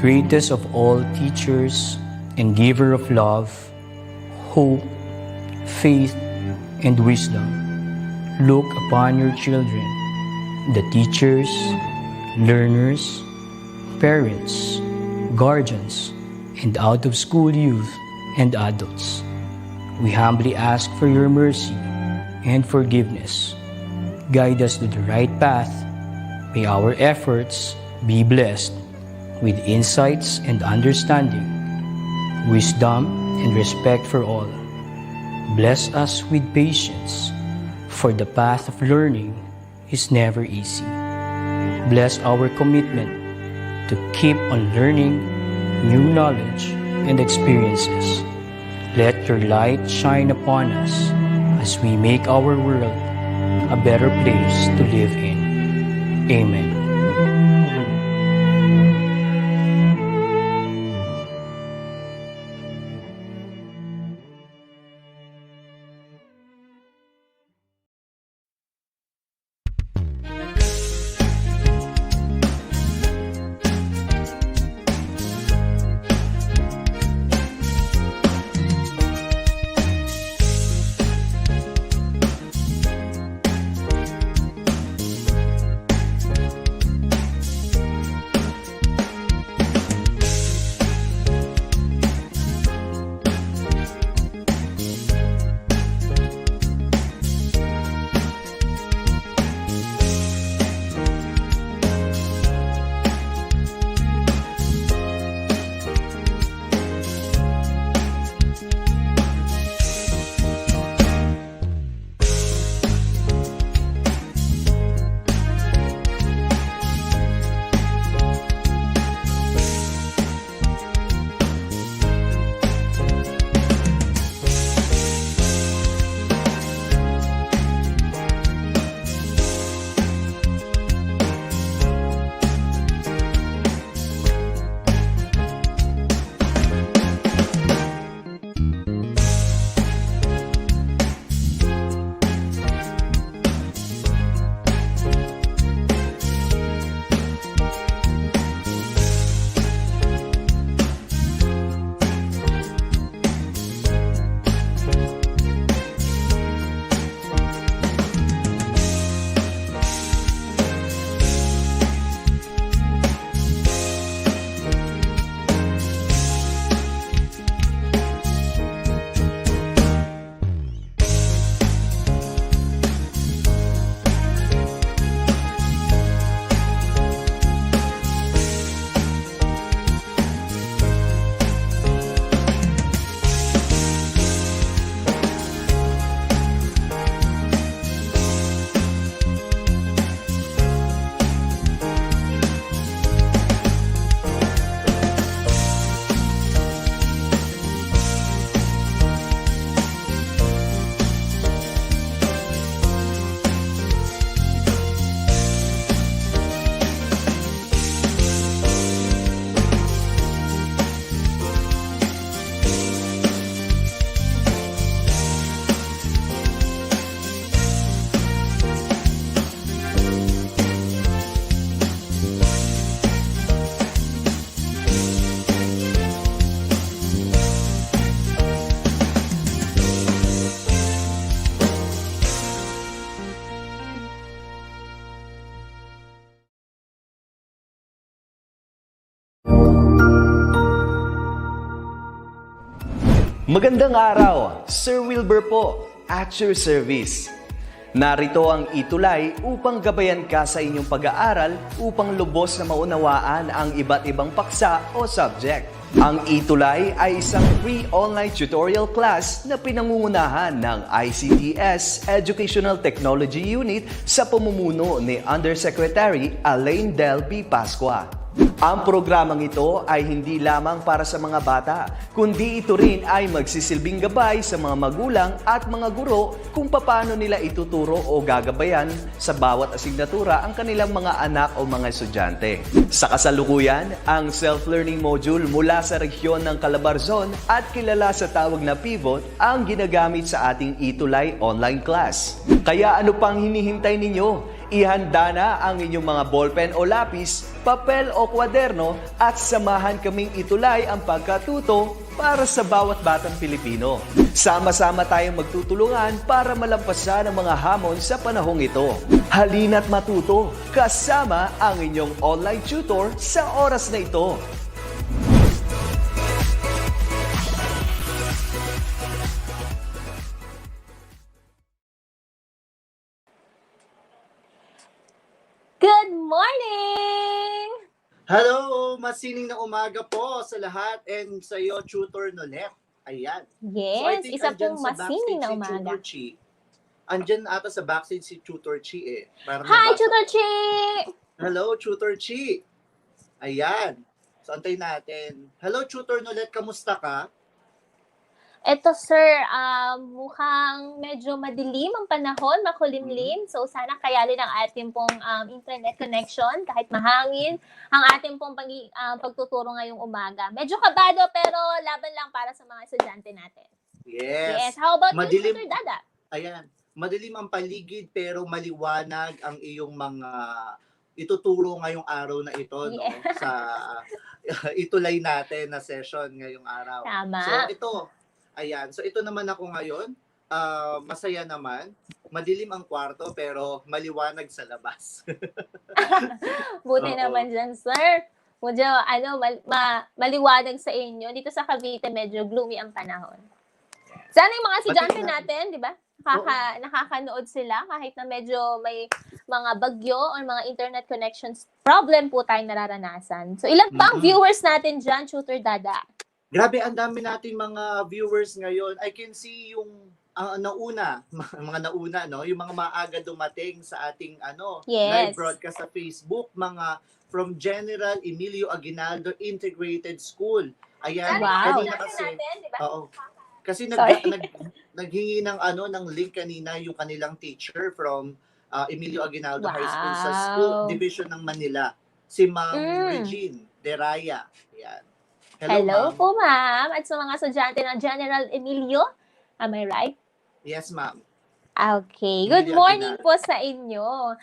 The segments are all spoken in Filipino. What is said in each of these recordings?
greatest of all teachers and giver of love, hope, faith, and wisdom, look upon your children, the teachers, learners, parents, guardians, and out-of-school youth and adults. We humbly ask for your mercy and forgiveness. Guide us to the right path. May our efforts be blessed with insights and understanding, wisdom and respect for all. Bless us with patience, for the path of learning is never easy. Bless our commitment to keep on learning new knowledge and experiences. Let your light shine upon us as we make our world a better place to live in. Amen. Magandang araw, Sir Wilbur po, at your service. Narito ang ETUlay upang gabayan ka sa inyong pag-aaral upang lubos na maunawaan ang iba't ibang paksa o subject. Ang ETUlay ay isang free online tutorial class na pinangungunahan ng DepEd Educational Technology Unit sa pamumuno ni Undersecretary Elaine Del B. Pascua. Ang programang ito ay hindi lamang para sa mga bata, kundi ito rin ay magsisilbing gabay sa mga magulang at mga guro kung paano nila ituturo o gagabayan sa bawat asignatura ang kanilang mga anak o mga estudyante. Sa kasalukuyan, ang self-learning module mula sa rehiyon ng Calabarzon at kilala sa tawag na pivot ang ginagamit sa ating ETUlay online class. Kaya ano pang hinihintay ninyo? Ihanda na ang inyong mga ballpen o lapis, papel o kwaderno at samahan kaming itulay ang pagkatuto para sa bawat batang Pilipino. Sama-sama tayong magtutulungan para malampasan ang mga hamon sa panahong ito. Halina't matuto kasama ang inyong online tutor sa oras na ito. Good morning! Hello! Masining na umaga po sa lahat and sa iyo, Tutor Nolet. Ayan. Yes, isa pong masining na umaga. Tutor Chi. Andyan ata sa backstage si Tutor Chi eh. Hi, Tutor Chi! Hello, Tutor Chi! Ayan. So, antayin natin. Hello, Tutor Nolet. Kamusta ka? Eto sir, mukhang medyo madilim ang panahon, makulimlim. So sana kayanin ang ating pong internet connection kahit mahangin ang ating pong pagtuturo ngayong umaga. Medyo kabado pero laban lang para sa mga estudyante natin. Yes. How about madilim, you, Tutor Dada? Ayan. Madilim ang paligid pero maliwanag ang iyong mga ituturo ngayong araw na ito, no? Sa ETUlay natin na session ngayong araw. Tama. So ito, ayan. So ito naman ako ngayon. Masaya naman. Madilim ang kwarto pero maliwanag sa labas. Buti naman dyan, sir. Medyo maliwanag sa inyo. Dito sa Cavite, medyo gloomy ang panahon. Sana yung mga estudyante natin, di ba? Nakakanood sila kahit na medyo may mga bagyo o mga internet connections problem po tayong nararanasan. So ilan pa ang viewers natin dyan, Tutor Dada? Grabe, ang dami natin mga viewers ngayon. I can see yung mga nauna, no? Yung mga maaga dumating sa ating live broadcast sa Facebook, mga from General Emilio Aguinaldo Integrated School. Ayan, wow. Kanina kasi, natin, diba? Oo. Kasi naghingi ng link kanina yung kanilang teacher from Emilio Aguinaldo High School sa School Division ng Manila, si Ma'am Regine Deraya. Ayan. Hello po, ma'am. At sa mga estudyante ng General Emilio, am I right? Yes, ma'am. Okay. Good morning po sa inyo.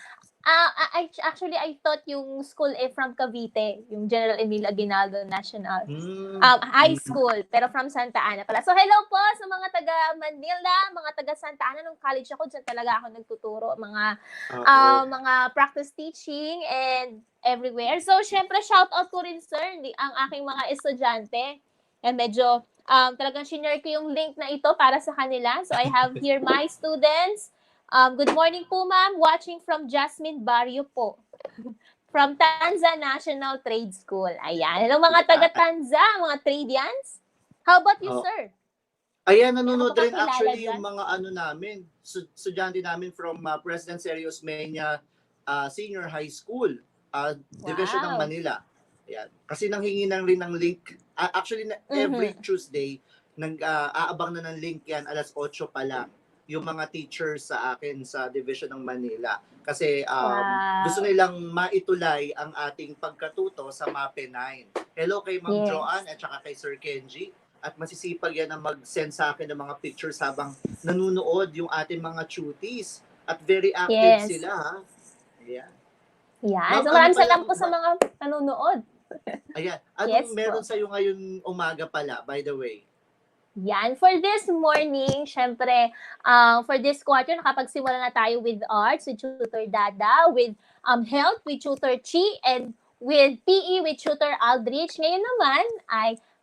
Actually, I thought yung school from Cavite, yung General Emilio Aguinaldo National High School, pero from Santa Ana pala. So, hello po sa mga taga Manila, mga taga Santa Ana. Nung college ako, dyan talaga ako nagtuturo, mga practice teaching and everywhere. So, syempre, shout out ko rin, sir, ang aking mga estudyante. And medyo, talagang shinare ko yung link na ito para sa kanila. So, I have here my students. Good morning po, ma'am. Watching from Jasmine Barrio po. From Tanza National Trade School. Ayan. Hello, mga taga-Tanza, mga Tradians. How about you, sir? Ayan, nanonood rin actually yung mga namin, estudyante namin from President Serios Mena Senior High School, Division ng Manila. Ayan. Kasi nanghingi rin ng link. Actually, every Tuesday, aabang na ng link yan, alas 8 pa lang. Yung mga teachers sa akin sa Division ng Manila. Kasi gusto nilang maitulay ang ating pagkatuto sa MAPEH 9. Hello kay Ma'am Joanne at saka kay Sir Kenji. At masisipag yan na mag-send sa akin ng mga pictures habang nanunood yung ating mga tuties. At very active sila, ha? Ayan. Yeah. So maraming salamat po sa mga nanonood. Ayan. Anong meron sa'yo ngayon umaga pala, by the way? Yan. For this morning, syempre, for this quarter, nakapagsimula na tayo with arts, with Tutor Dada, with health, with Tutor Chi, and with PE, with Tutor Aldrich. Ngayon naman,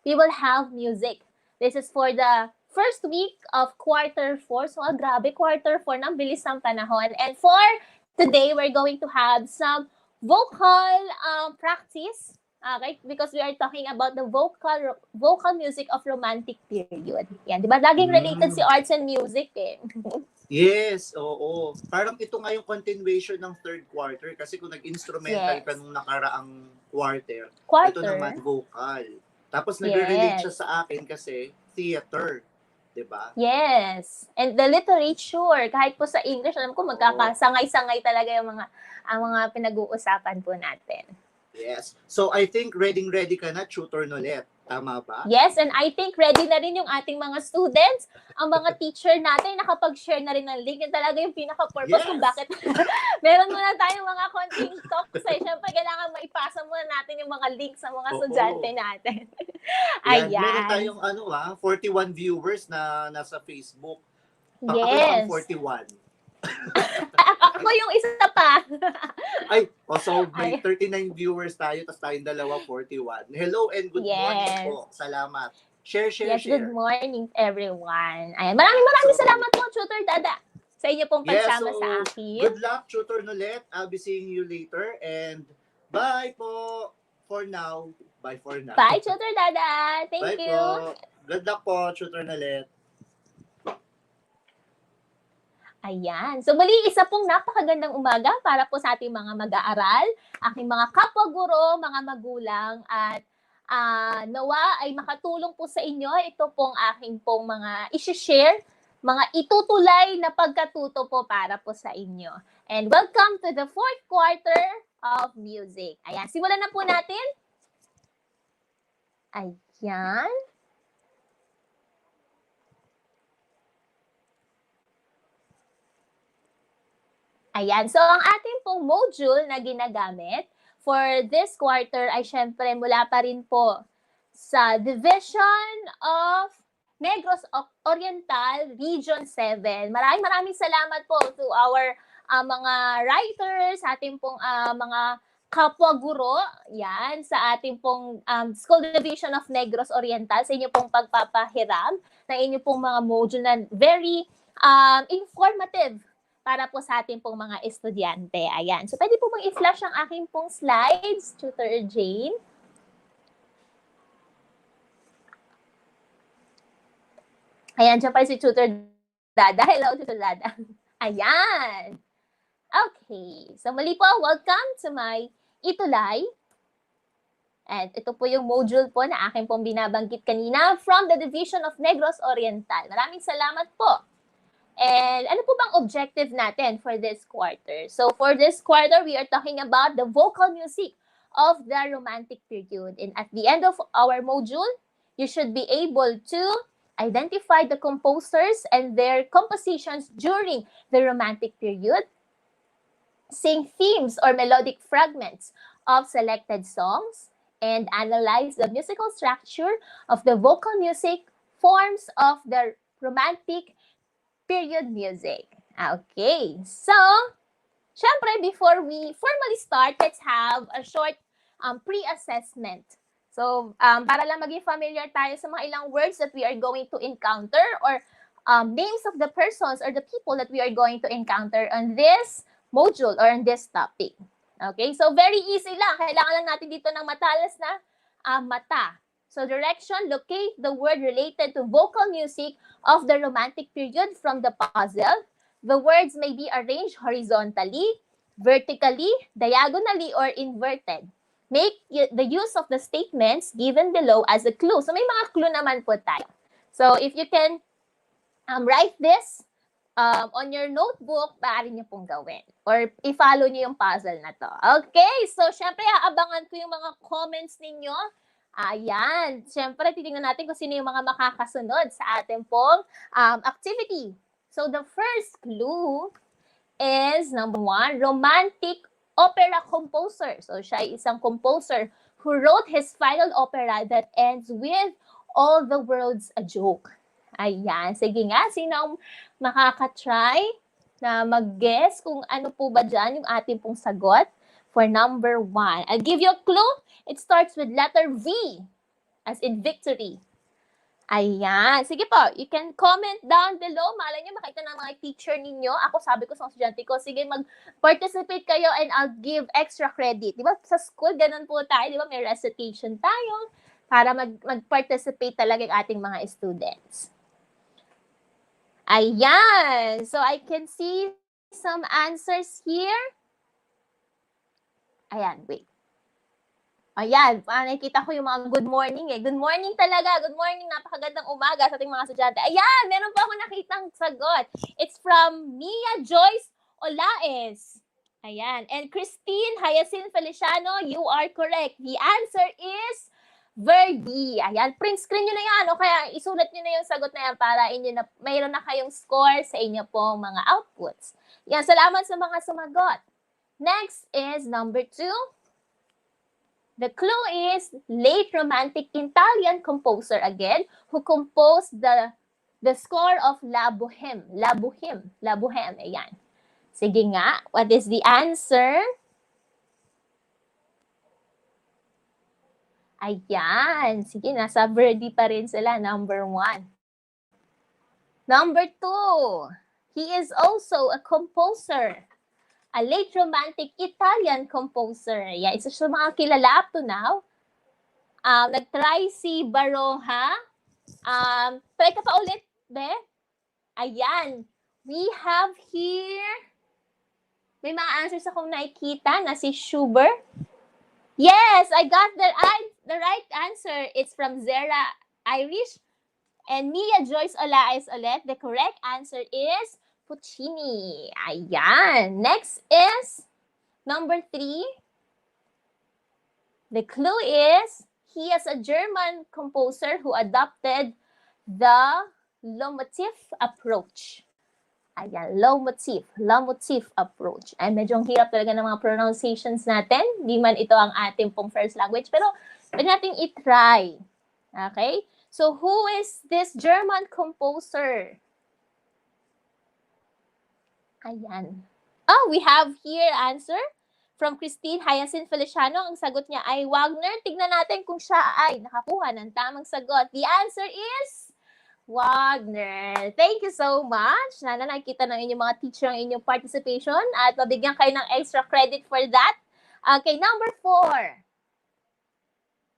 we will have music. This is for the first week of quarter 4. So, grabe, quarter 4, nang bilis ng panahon. And for today, we're going to have some vocal practice. Okay? Because we are talking about the vocal music of romantic period. Yan, di ba? Laging related si arts and music eh. Yes, oo. Parang ito nga yung continuation ng third quarter kasi kung nag-instrumental ka nung nakaraang quarter, ito naman vocal. Tapos nagre-relate siya sa akin kasi theater. Diba? Yes. And the literature, kahit po sa English, alam ko magkakasangay-sangay talaga yung mga pinag-uusapan po natin. Yes. So I think ready ka na, Tutor Nolet. Tama ba? Yes, and I think ready na rin yung ating mga students, ang mga teacher natin, nakapag-share na rin ng link. Yan talaga yung pinaka-purpose kung bakit meron muna tayong mga konting talks. Siyempre, kailangan maipasa muna natin yung mga links sa mga estudyante natin. Yan, Ayan. meron tayong 41 viewers na nasa Facebook. Ako yung 41. Ako yung isa pa. So may 39 viewers tayo, tapos tayong dalawa, 41. Hello and good morning po. Salamat. Share. Good morning everyone. Ayan, maraming salamat po, Tutor Dada, sa inyo pong pagsama sa akin. Good luck, Tutor Nolet. I'll be seeing you later. And bye po for now. Bye for now. Bye, Tutor Dada. Thank you. Po. Good luck po, Tutor Nolet. Ayan. So muli, isa pong napakagandang umaga para po sa ating mga mag-aaral, aking mga kapwa-guro, mga magulang, at nawa ay makatulong po sa inyo. Ito pong aking pong mga isi-share, mga itutulay na pagkatuto po para po sa inyo. And welcome to the 4th quarter of music. Ayan, simulan na po natin. Ayan. Ayan, so ang ating pong module na ginagamit for this quarter ay syempre mula pa rin po sa Division of Negros Oriental Region 7. Maraming salamat po to our mga writers, ating pong mga kapwa-guro, yan, sa ating pong School Division of Negros Oriental, sa inyo pong pagpapahiram na inyo pong mga module na very informative para po sa ating pong mga estudyante. Ayan. So, pwede po bang i-flash ang aking pong slides, Tutor Jane? Ayan, siya pa si Tutor Dada. Hello, Tutor Dada. Ayan. Okay. So, muli po, welcome to my ETUlay. And ito po yung module po na aking pong binabanggit kanina from the Division of Negros Oriental. Maraming salamat po. And ano po bang objective natin for this quarter? So for this quarter, we are talking about the vocal music of the Romantic period. And at the end of our module, you should be able to identify the composers and their compositions during the Romantic period, sing themes or melodic fragments of selected songs, and analyze the musical structure of the vocal music forms of the Romantic period music. Okay, so, syempre, before we formally start, let's have a short pre-assessment. So, para lang maging familiar tayo sa mga ilang words that we are going to encounter or names of the persons or the people that we are going to encounter on this module or on this topic. Okay, so very easy lang. Kailangan lang natin dito ng matalas na mata. So direction, locate the word related to vocal music of the Romantic period from the puzzle. The words may be arranged horizontally, vertically, diagonally, or inverted. Make the use of the statements given below as a clue. So may mga clue naman po tayo. So if you can write this on your notebook, maaari niyo pong gawin. Or i-follow niyo yung puzzle na to. Okay, so syempre aabangan ko yung mga comments ninyo. Ayan. Siyempre, titingnan natin kung sino yung mga makakasunod sa ating pong activity. So, the first clue is, number 1, romantic opera composer. So, siya ay isang composer who wrote his final opera that ends with all the world's a joke. Ayan. Sige nga, sino ang makakatry na mag-guess kung ano po ba dyan yung ating pong sagot for number 1? I'll give you a clue. It starts with letter V, as in victory. Ayan. Sige po, you can comment down below. Malay nyo, makita ng mga teacher ninyo. Ako, sabi ko sa estudyante ko, sige, mag-participate kayo and I'll give extra credit. Di ba? Sa school, ganun po tayo. Di ba? May recitation tayo para mag-participate talaga yung ating mga students. Ayan. So, I can see some answers here. Ayan, wait. Ayan, nakikita ko yung mga good morning eh. Good morning talaga. Good morning. Napakagandang umaga sa ating mga estudyante. Ayan, meron po ako nakitang sagot. It's from Mia Joyce Olaes. Ayan. And Christine Hyacinth Feliciano, you are correct. The answer is Verdi. Ayan, print screen nyo na yan. O kaya isulat nyo na yung sagot na yan para mayroon na kayong score sa inyo pong mga outputs. Yan, salamat sa mga sumagot. Next is number 2. The clue is late romantic Italian composer again who composed the score of La Bohème. La Bohème. La Bohème. Ayan. Sige nga. What is the answer? Ayan. Sige, nasa Verdi pa rin sila. Number 1. Number 2. He is also a composer. A late romantic Italian composer. Yeah, isa sa mga kilala up to now. Nag-try si Baroja. Try ka pa ulit, Be? Ayan. We have here, may mga answers akong nakikita na si Schubert. Yes, I got the right answer. It's from Zera Irish. And Mia Joyce Olaes ulit. The correct answer is Puccini. Ayan. Next is number 3. The clue is he is a German composer who adopted the low motif approach. Ayan, low motif approach. Ay, medyo hirap talaga ng mga pronunciations natin. Di man ito ang ating pong first language, pero pwede natin i-try. Okay? So, who is this German composer? Ayan. Oh, we have here answer from Christine Hyacinth Feliciano. Ang sagot niya ay Wagner. Tignan natin kung siya ay nakakuha ng tamang sagot. The answer is Wagner. Thank you so much. Sana nakikita ng inyong mga teacher ang inyong participation at mabigyan kayo ng extra credit for that. Okay, number 4.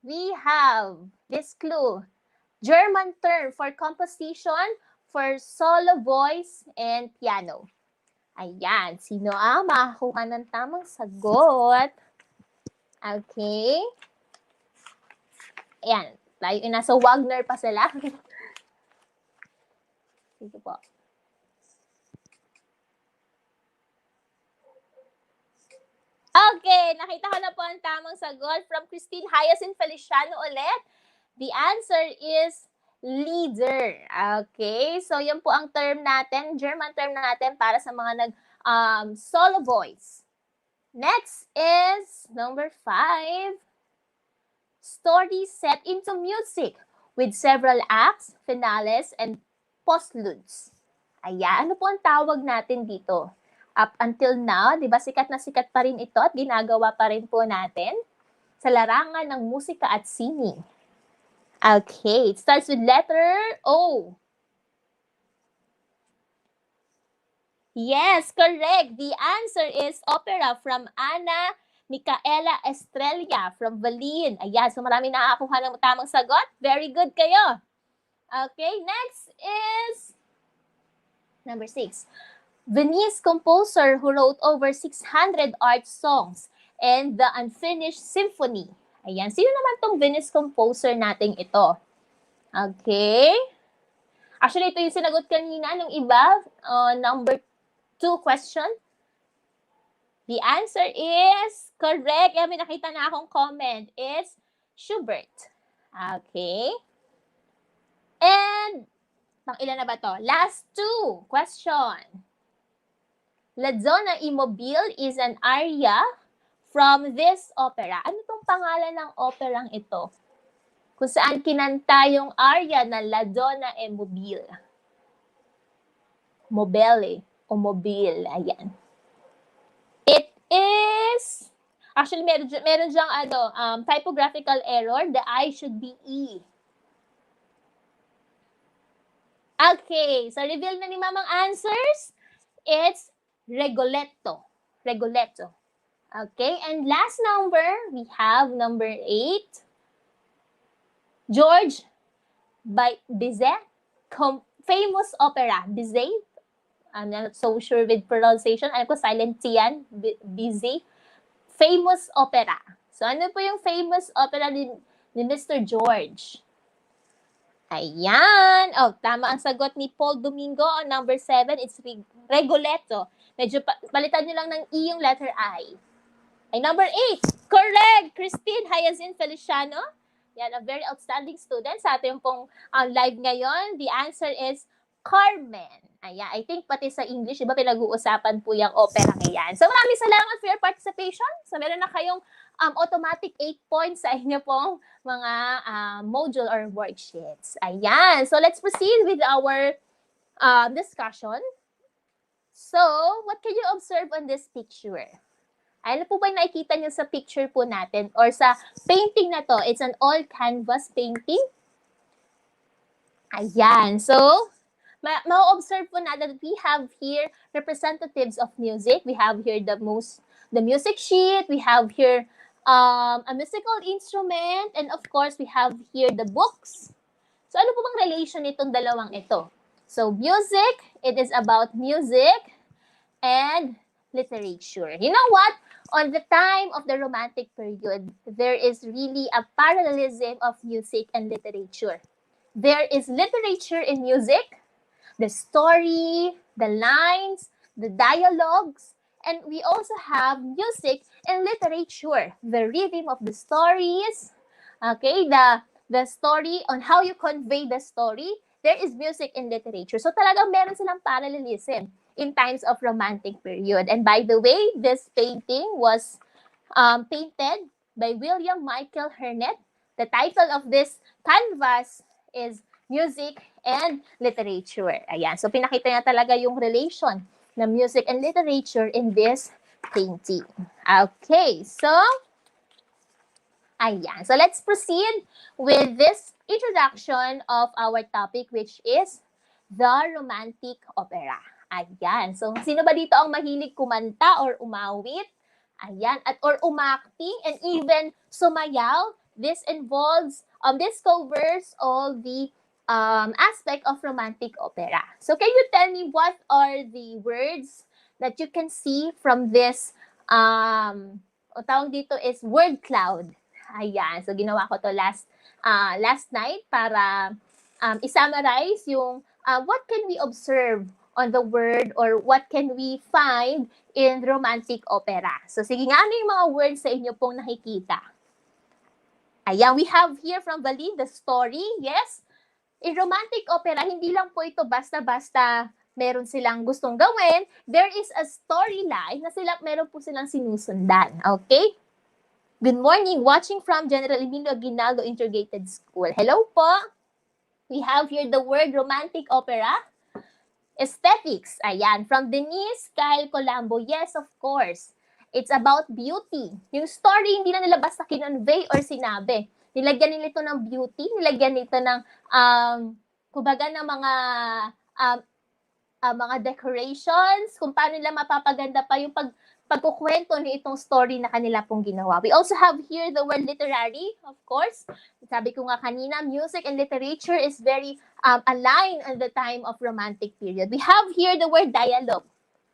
We have this clue. German term for composition for solo voice and piano. Ayan. Sino ang makakuha ng tamang sagot? Okay. Ayan. Tayo nasa Wagner pa sila. Sige po. Okay. Nakita ko na po ang tamang sagot from Christine Hyacinth Feliciano ulit. The answer is leader. Okay, so yan po ang term natin, German term natin para sa mga solo voice. Next is number 5. Story set into music with several acts, finales, and postludes. Ayan, ano po ang tawag natin dito? Up until now, di ba sikat na sikat pa rin ito at ginagawa pa rin po natin sa larangan ng musika at sining. Okay, it starts with letter O. Yes, correct. The answer is opera from Ana Micaela Estrella from Valin. Ayan, so marami nakakakuha ng tamang sagot. Very good kayo. Okay, next is number 6. Viennese composer who wrote over 600 art songs and the Unfinished Symphony. Ayan. Sino naman tong Viennese composer nating ito? Okay. Actually, ito yung sinagot kanina nung iba. Number 2 question. The answer is correct. May nakita na akong comment. It's Schubert. Okay. And, pang-ilan na ba to? Last 2 question. La Zona Immobile is an aria from this opera. Ano tong pangalan ng operang ito? Kung saan kinanta yung aria na La Donna e Mobile. Mobile o Mobile. Ayan. It is, actually meron dyang typographical error. The I should be E. Okay, so reveal na ni Mamang answers. It's Rigoletto. Rigoletto. Okay, and last number, we have number 8. George Bizet, famous opera. Bizet, I'm not so sure with pronunciation. Alam ko silent T yan, Bizet. Famous opera. So, ano po yung famous opera ni Mr. George? Ayan. Oh, tama ang sagot ni Paul Domingo on number 7. It's Rigoletto. Medyo palitan nyo lang ng E yung letter I. Ay, number 8. Correct! Christine Hyacinth Feliciano. Yan, a very outstanding student sa ating pong live ngayon. The answer is Carmen. Ayan, I think pati sa English, iba pinag-uusapan po yung opera ngayon. So maraming salamat for your participation. So meron na kayong automatic 8 points sa inyo pong mga module or worksheets. Ayan, so let's proceed with our discussion. So, what can you observe on this picture? Ano po ba yung nakikita nyo sa picture po natin or sa painting na to? It's an all canvas painting. Ayan, so ma-observe po natin that we have here representatives of music. We have here the music sheet. We have here a musical instrument. And of course, we have here the books. So ano po bang relation nitong dalawang ito? So music, it is about music and literature. You know what? On the time of the Romantic period, there is really a parallelism of music and literature. There is literature in music, the story, the lines, the dialogues, and we also have music and literature, the rhythm of the stories, okay, the story on how you convey the story. There is music and literature. So talagang meron silang parallelism in times of Romantic period. And by the way, this painting was painted by William Michael Hernet. The title of this canvas is Music and Literature. Ayan. So pinakita niya talaga yung relation ng music and literature in this painting. Okay. So, ayan. So let's proceed with this introduction of our topic, which is the Romantic Opera. Ayan. So sino ba dito ang mahilig kumanta or umawit? Ayan. Or umakting and even sumayaw. This involves, this covers all the aspect of romantic opera. So can you tell me what are the words that you can see from this, o tawag dito is word cloud. Ayan. So ginawa ko to last night para i-summarize yung what can we observe on the word or what can we find in romantic opera. So sige nga, ano yung mga words sa inyo pong nakikita? Ayan, we have here from Valin, the story. Yes, in romantic opera, hindi lang po ito basta-basta meron silang gustong gawin. There is a storyline na meron po silang sinusundan. Okay? Good morning, watching from General Emilio Aguinaldo Integrated School. Hello po. We have here the word romantic opera. Aesthetics. Ayan, from Denise Kyle Colombo. Yes, of course. It's about beauty. Yung story, hindi na nila basta kinonvey or sinabi. Nilagyan nila ito ng beauty, nilagyan nito ng, kumbaga ng mga decorations, kung paano nila mapapaganda pa yung pagkukwento ni itong story na kanila pong ginawa. We also have here the word literary, of course. Sabi ko nga kanina, music and literature is very aligned at the time of Romantic period. We have here the word dialogue.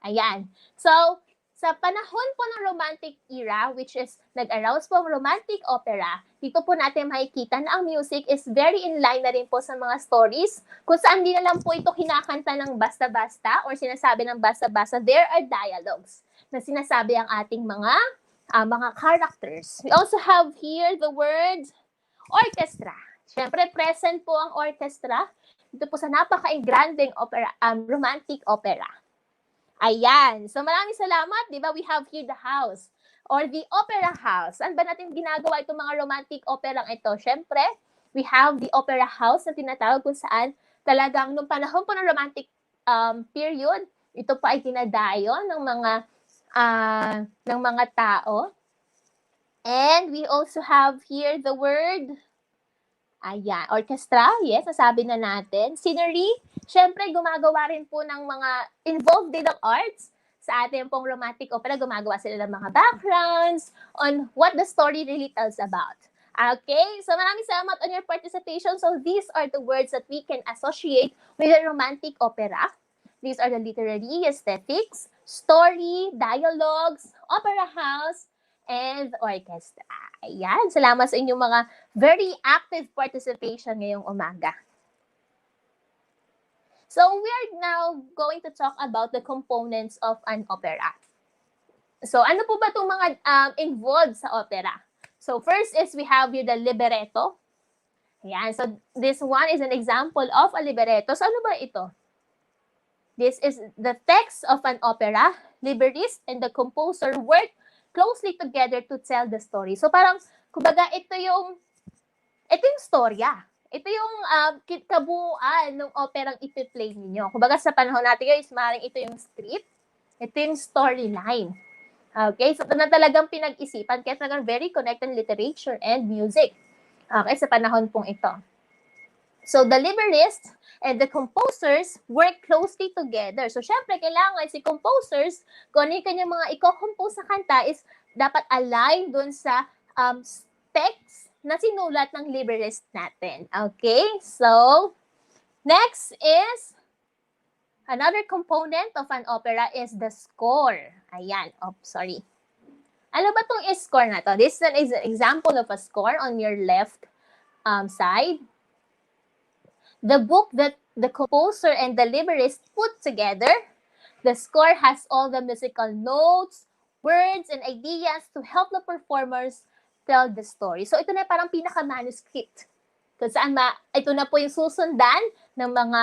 Ayan. So, sa panahon po ng Romantic era, which is nag-arouse po ang Romantic opera, dito po natin makikita na ang music is very in line na rin po sa mga stories, kung saan di na lang po ito kinakanta ng basta-basta or sinasabi ng basta-basta. There are dialogues na sinasabi ang ating mga characters. We also have here the word orchestra. Siyempre, present po ang orchestra dito po sa napaka-granding opera, romantic opera. Ayan. So maraming salamat. Di ba? We have here the house or the opera house. Saan ba natin ginagawa itong mga romantic operang ito? Siyempre, we have the opera house na tinatawag kung saan talagang nung panahon po ng romantic period, ito pa ay dinadayo ng mga tao. And we also have here the word ayan, orchestra, yes, nasabi na natin. Scenery, syempre gumagawa rin po ng mga involved din ng arts. Sa ating pong romantic opera, gumagawa sila ng mga backgrounds on what the story really tells about. Okay, so maraming salamat on your participation. So these are the words that we can associate with the romantic opera. These are the literary, aesthetics, story, dialogues, opera house, and orchestra. Ayan, salamat sa inyong mga very active participation ngayong umaga. So we are now going to talk about the components of an opera. So ano po ba itong mga involved sa opera? So first is we have here the libretto. Ayan. So, this one is an example of a libretto. So, ano ba ito? This is the text of an opera. Librettist and the composer work closely together to tell the story. So, parang, kumbaga, ito yung storya. Ito yung kabuuan ng operang ipi-play ninyo. Kumbaga, sa panahon natin guys, maaaring ito yung script, ito yung storyline. Okay? So, ito na talagang pinag-isipan, kaya talagang very connected literature and music. Okay? Sa panahon pong ito. So, the librettists and the composers work closely together. So, syempre, kailangan si composers, kung ano yung kanyang mga i-compose sa kanta is dapat align dun sa text na sinulat ng librettist natin. Okay? So, next is another component of an opera is the score. Ayan. Oh, sorry. Ano ba itong score na to? This is an example of a score on your left side. The book that the composer and the librettist put together. The score has all the musical notes, words, and ideas to help the performers tell the story. So, ito na parang pinaka-manuscript. Kung saan ito na po yung susundan ng mga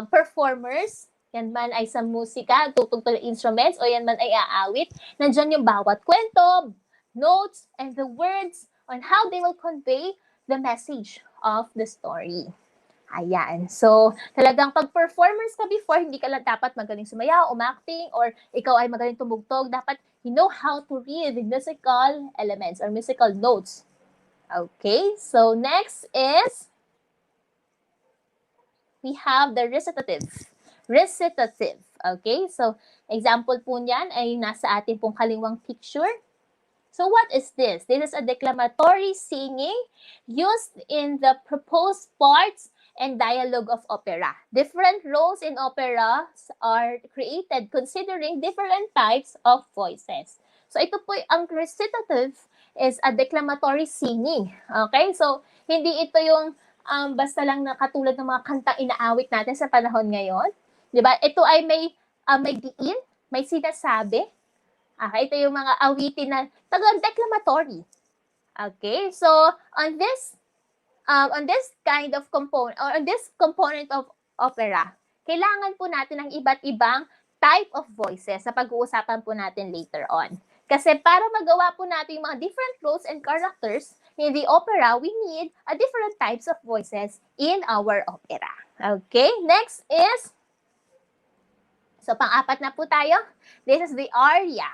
performers. Yan man ay sa musika, tutugtog ng instruments, o yan man ay aawit. Nandyan yung bawat kwento, notes, and the words on how they will convey the message of the story. Ayan. So, talagang pag-performers ka before, hindi ka lang dapat magaling sumayaw, umacting, or ikaw ay magaling tumugtog. Dapat you know how to read the musical elements or musical notes. Okay. So, next is we have the recitative. Recitative. Okay. So, example po niyan ay nasa ating pong kaliwang picture. So, what is this? This is a declamatory singing used in the proposed parts and dialogue of opera. Different roles in operas are created considering different types of voices. So, ito po ang recitative is a declamatory singing. Okay? So, hindi ito yung basta lang na katulad ng mga kantang inaawit natin sa panahon ngayon. Diba? Ito ay may diin, may sinasabi. Okay? Ito yung mga awitin na talagang declamatory. Okay? So, on this kind of component, or on this component of opera, kailangan po natin ng iba't ibang type of voices na pag-uusapan po natin later on. Kasi para magawa po natin yung mga different roles and characters in the opera, we need a different types of voices in our opera. Okay? Next is, so pang-apat na po tayo. This is the aria.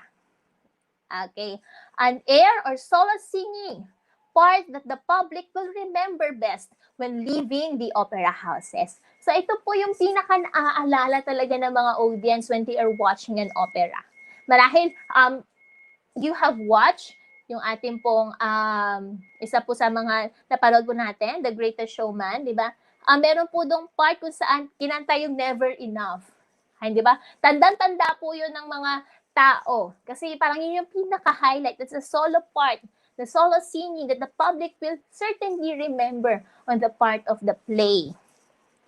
Okay? An air or solo singing part that the public will remember best when leaving the opera houses. So ito po yung pinaka-naaalala talaga ng mga audience when they are watching an opera. Marahil, you have watched yung ating pong isa po sa mga napanood po natin, The Greatest Showman, di ba? Meron po dong part kung saan kinanta yung Never Enough. Ay, di ba? Tandang-tanda po yun ng mga tao. Kasi parang yun yung pinaka-highlight. That's a solo part. The solo singing that the public will certainly remember on the part of the play.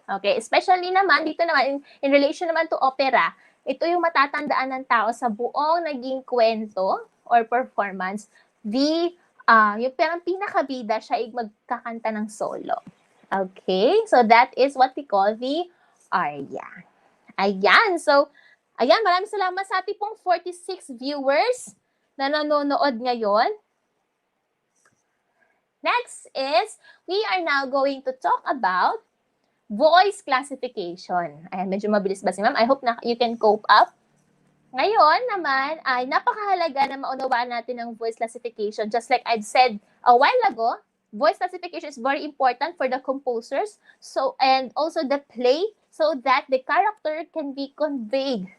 Okay? Especially naman, dito naman, in relation naman to opera, ito yung matatandaan ng tao sa buong naging kwento or performance, yung parang pinakabida siya ay magkakanta ng solo. Okay? So, that is what we call the aria. Ayan. So, ayan, maraming salamat sa ating pong 46 viewers na nanonood ngayon. Next is, we are now going to talk about voice classification. Ayan, medyo mabilis ba si ma'am? I hope na you can cope up. Ngayon naman, ay napakahalaga na maunawaan natin ang voice classification. Just like I've said a while ago, voice classification is very important for the composers and also the play so that the character can be conveyed.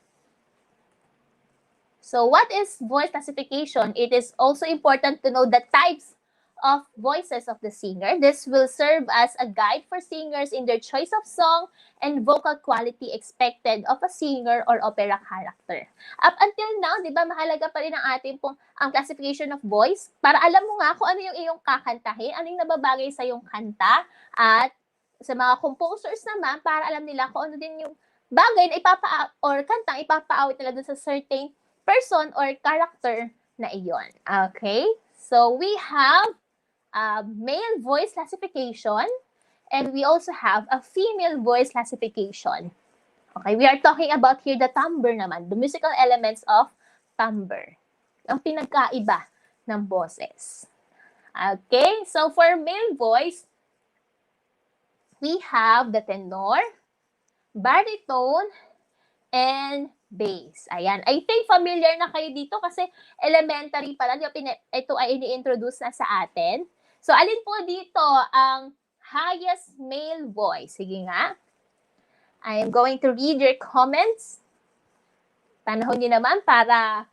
So what is voice classification? It is also important to know the types of voices of the singer. This will serve as a guide for singers in their choice of song and vocal quality expected of a singer or opera character. Up until now, di ba, mahalaga pa rin ang ating pong classification of voice para alam mo nga kung ano yung iyong kakantahin, ano yung nababagay sa iyong kanta, at sa mga composers naman, para alam nila kung ano din yung bagay na or kantang ipapaawit nila dun sa certain person or character na iyon. Okay? So, we have male voice classification. And we also have a female voice classification. Okay, we are talking about here the timbre naman, the musical elements of timbre. Ang pinagkaiba ng boses. Okay, so for male voice, we have the tenor, baritone, and bass. Ayan. I think familiar na kayo dito kasi elementary pa lang. Ito ay ini-introduce na sa atin. So, alin po dito ang highest male voice? Sige nga. I am going to read your comments. Panahon niyo naman para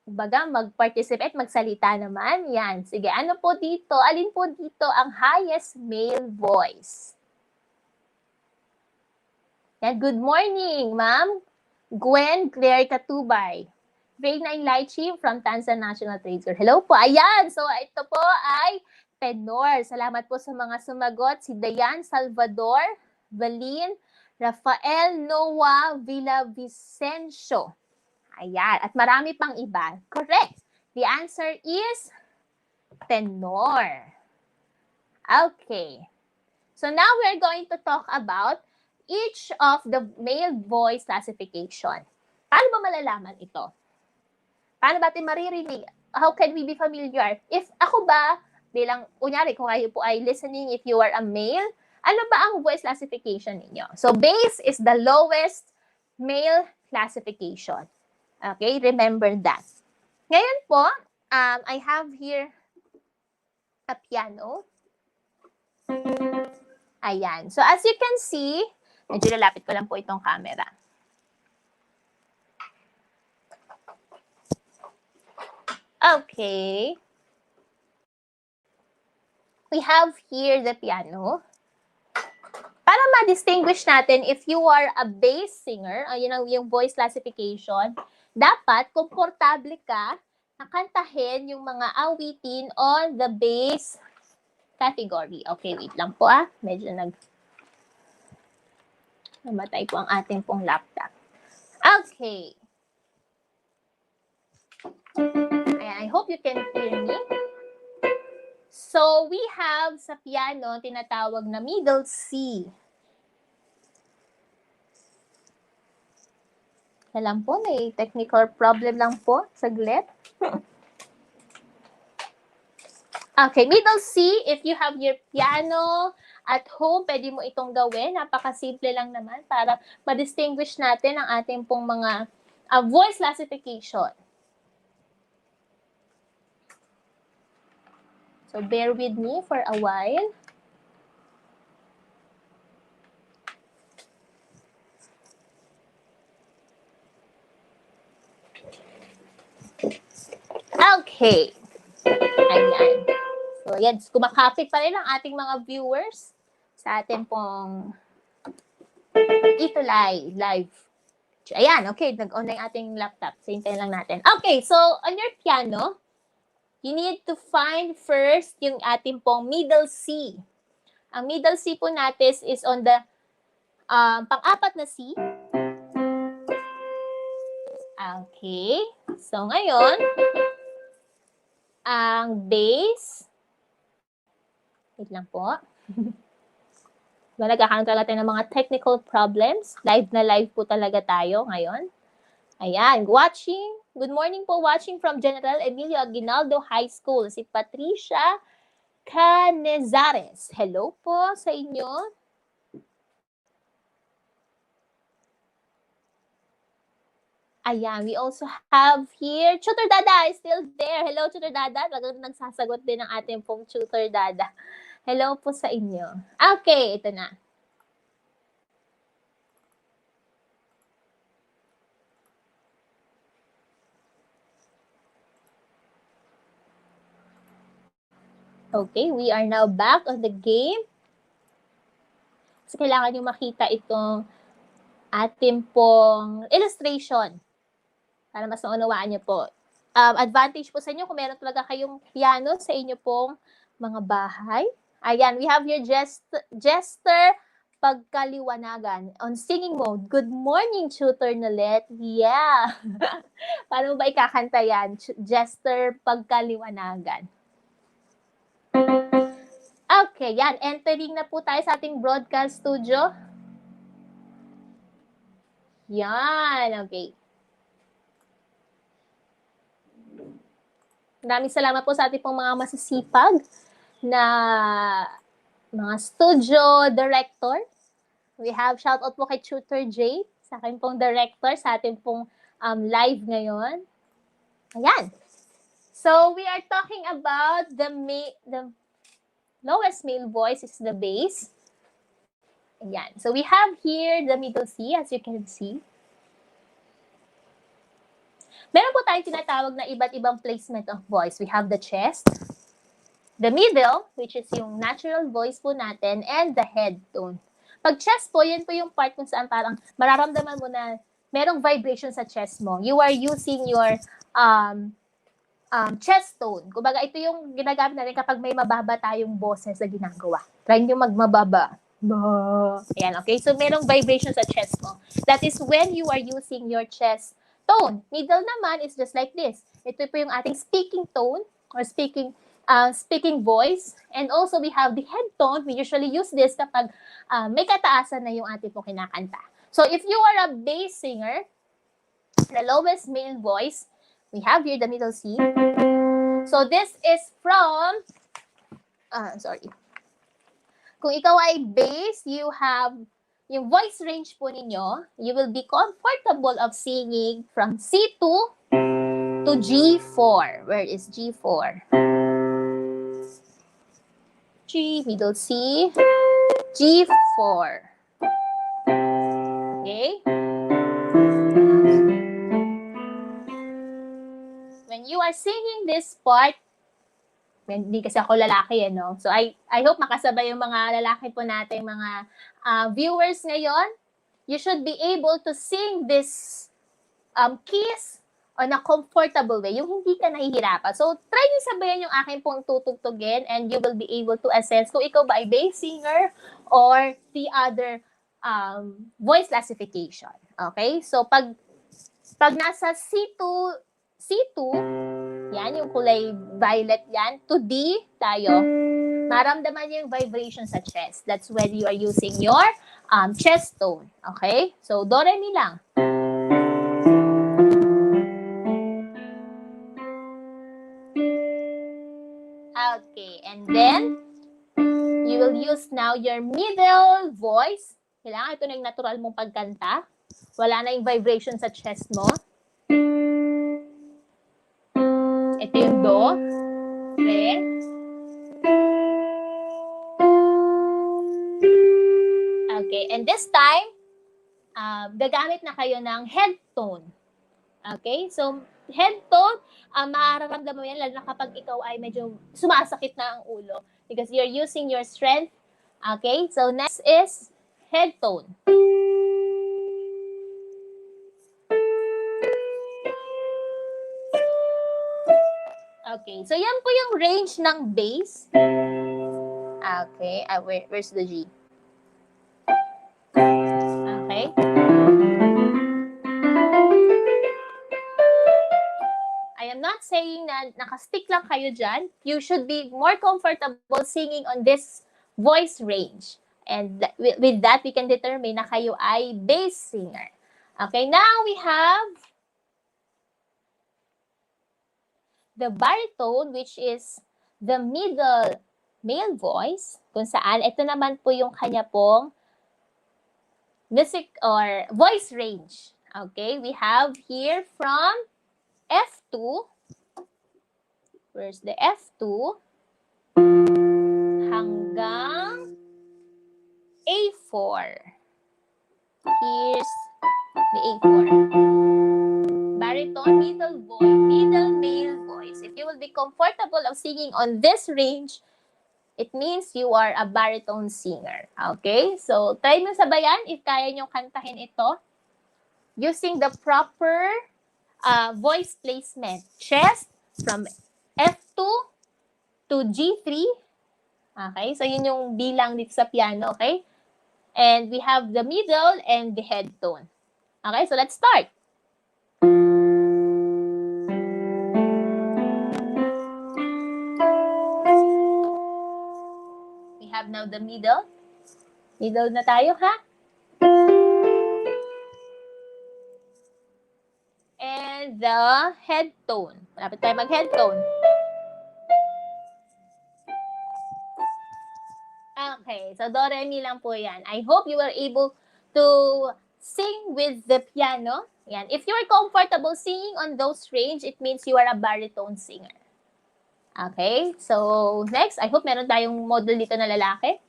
mag-participate, magsalita naman. Yan. Sige, ano po dito? Alin po dito ang highest male voice? Yan, good morning, ma'am. Gwen Claire Katubay. Grade 9 Lychee from Tanzan National Trade School. Hello po. Ayan. So, ito po ay tenor. Salamat po sa mga sumagot. Si Dayan Salvador, Valin, Rafael Noah Villavicencio. Ayan. At marami pang iba. Correct. The answer is tenor. Okay. So, now we're going to talk about each of the male voice classification. Paano ba malalaman ito? Paano ba natin maririnig? How can we be familiar? If ako ba, bilang, kunyari, kung kayo po ay listening, if you are a male, ano ba ang voice classification ninyo? So, bass is the lowest male classification. Okay, remember that. Ngayon po, I have here a piano. Ayan. So, as you can see, medyo lalapit ko lang po itong camera. Okay. We have here the piano. Para ma-distinguish natin if you are a bass singer, yun ang yung voice classification, dapat komportable ka na kantahin yung mga awitin on the bass category. Okay, wait lang po Medyo namatay po ang ating pong laptop. Okay. Ayan, I hope you can hear me. So, we have sa piano, tinatawag na middle C. Alam po, may technical problem lang po. Saglit. Okay, middle C, if you have your piano at home, pwede mo itong gawin. Napakasimple lang naman para ma-distinguish natin ang ating pong mga voice classification. So, bear with me for a while. Okay. Ayan. So, yan. Kumakapit pa rin ang ating mga viewers sa ating pong ETUlay live. Ayan, okay. Nag-on na yung ating laptop. Hintayin lang natin. Okay, so on your piano, you need to find first yung ating pong middle C. Ang middle C po natin is on the pang-apat na C. Okay. So, ngayon, ang bass. Wait lang po. Nagkakaroon talaga tayo ng mga technical problems. Live na live po talaga tayo ngayon. Ayan, watching. Good morning po, watching from General Emilio Aguinaldo High School. Si Patricia Canezares. Hello po sa inyo. Ayan, we also have here, Tutor Dada is still there. Hello, Tutor Dada. Nagsasagot din ang ating pong Tutor Dada. Hello po sa inyo. Okay, ito na. Okay, we are now back on the game. So, kailangan nyo makita itong ating pong illustration para mas maunawaan nyo po. Advantage po sa inyo kung meron talaga kayong piano sa inyo pong mga bahay. Ayan, we have your Jester Pagkaliwanagan on singing mode. Good morning, Tutor Nolet. Yeah. Paano ba ikakanta yan? Jester Pagkaliwanagan. Okay. Okay, yan. Entering na po tayo sa ating broadcast studio. Yan, okay. Maraming salamat po sa ating pong mga masasipag na mga studio director. We have shoutout po kay Tutor J, sa akin pong director, sa ating pong live ngayon. Ayan. So, we are talking about the lowest male voice is the bass. Ayan. So, we have here the middle C, as you can see. Meron po tayong tinatawag na iba't ibang placement of voice. We have the chest, the middle, which is yung natural voice po natin, and the head tone. Pag chest po, yan po yung part kung saan parang mararamdaman mo na merong vibration sa chest mo. You are using your chest tone. Kumbaga, ito yung ginagamit natin kapag may mababa tayong boses na ginagawa. Try nyo magmababa. Ayan, okay? So, merong vibration sa chest mo. That is when you are using your chest tone. Middle naman is just like this. Ito po yung ating speaking tone or speaking voice. And also, we have the head tone. We usually use this kapag may kataasan na yung ating po kinakanta. So, if you are a bass singer, the lowest male voice, we have here the middle C. So, this is from, Kung ikaw ay bass, you have, yung voice range po ninyo, you will be comfortable of singing from C2 to G4. Where is G4? G, middle C, G4. Okay? When you are singing this part, hindi kasi ako lalaki, no? So, I hope makasabay yung mga lalaki po natin, mga viewers ngayon. You should be able to sing this keys on a comfortable way, yung hindi ka nahihirapan. So, try nyo sabayan yung aking pong tutugtugin and you will be able to assess kung ikaw ba ay bass singer or the other voice classification. Okay? So, pag nasa C2, yan, yung kulay violet yan, to D tayo, maramdaman niyo yung vibration sa chest. That's when you are using your chest tone. Okay? So, do, re, mi lang. Okay, and then, you will use now your middle voice. Kailangan ito na yung natural mong pagkanta. Wala na yung vibration sa chest mo. Ito yung do, re. Okay, and this time, gagamit na kayo ng head tone. Okay, so head tone, mararamdaman mo yan lalo na kapag ikaw ay medyo sumasakit na ang ulo because you're using your strength. Okay, so next is head tone. Okay, so yan po yung range ng bass. Okay, where's the G? Okay. I am not saying na nakastick lang kayo dyan. You should be more comfortable singing on this voice range. And with that, we can determine na kayo ay bass singer. Okay, now we have the baritone, which is the middle male voice, kung saan ito naman po yung kanya pong music or voice range. Okay, we have here from F2, where's the F2, hanggang A4. Here's the A4. Baritone, middle male voice. If you will be comfortable of singing on this range, it means you are a baritone singer. Okay? So, try mo sabayan if kaya nyo kantahin ito using the proper voice placement. Chest from F2 to G3. Okay? So, yun yung bilang dito sa piano. Okay? And we have the middle and the head tone. Okay? So, let's start. We have now the middle. Middle na tayo, ha? And the head tone. Malapit tayo mag-head tone. Okay, so do, re, mi lang po yan. I hope you were able to sing with the piano. Yan. If you are comfortable singing on those range, it means you are a baritone singer. Okay, so next, I hope meron tayong model dito na lalaki.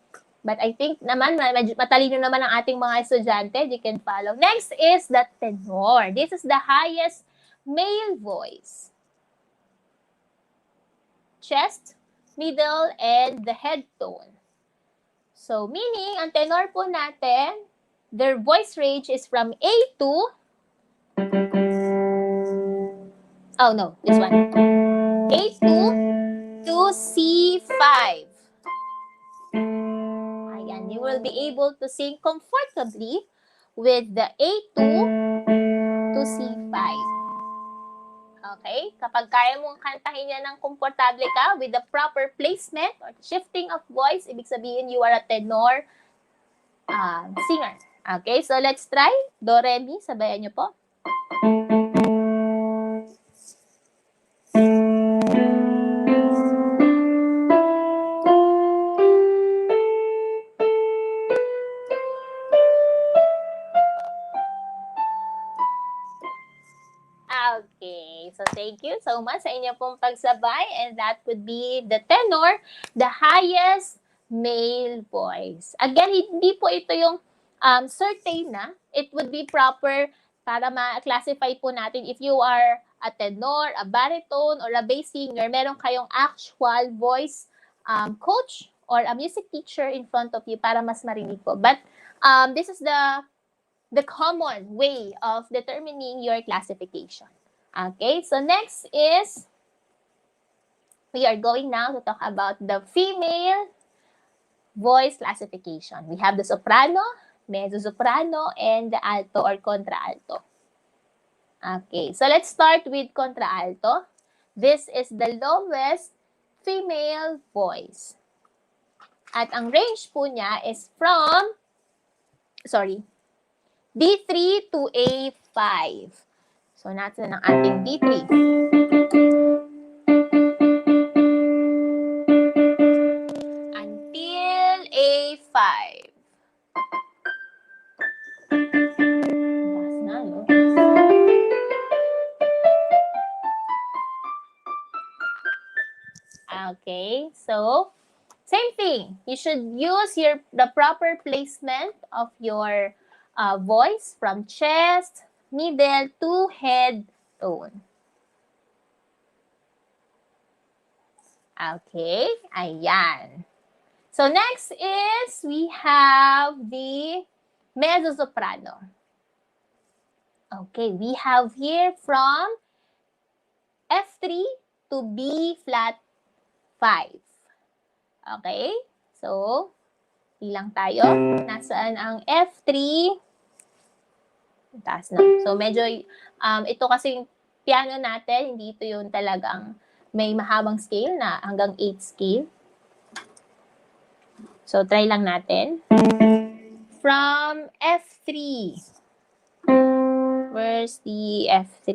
But I think naman, matalino naman ang ating mga estudyante. You can follow. Next is the tenor. This is the highest male voice. Chest, middle, and the head tone. So, meaning, ang tenor po natin, their voice range is from A to... Oh, no. This one. A2 to C5. Ayan, you will be able to sing comfortably with the A2 to C5. Okay? Kapag kaya mong kantahin yan ng komportable ka with the proper placement or shifting of voice, ibig sabihin you are a tenor singer. Okay? So, let's try. Do, re, mi. Sabayan nyo po. Okay, so thank you so much sa inyo pong pagsabay, and that would be the tenor, the highest male voice. Again, hindi po ito yung certain na. It would be proper para ma-classify po natin if you are a tenor, a baritone, or a bass singer, meron kayong actual voice coach or a music teacher in front of you para mas marinig po. But this is the common way of determining your classification. Okay, so next is, we are going now to talk about the female voice classification. We have the soprano, mezzo-soprano, and the alto or contralto. Okay, so let's start with contralto. This is the lowest female voice. At ang range po niya is from, D3 to A5. So, natin ang ating D3. Until A5. Bakas na, no? Okay, so, same thing. You should use the proper placement of your voice from chest, middle to head tone. Okay, ayan. So next is we have the mezzo-soprano. Okay, we have here from F3 to B flat 5. Okay, so ilang tayo? Nasaan ang F3? Taas na. So, medyo, ito kasing piano natin, hindi ito yung talagang may mahabang scale na hanggang 8 scale. So, try lang natin. From F3. Where's the F3?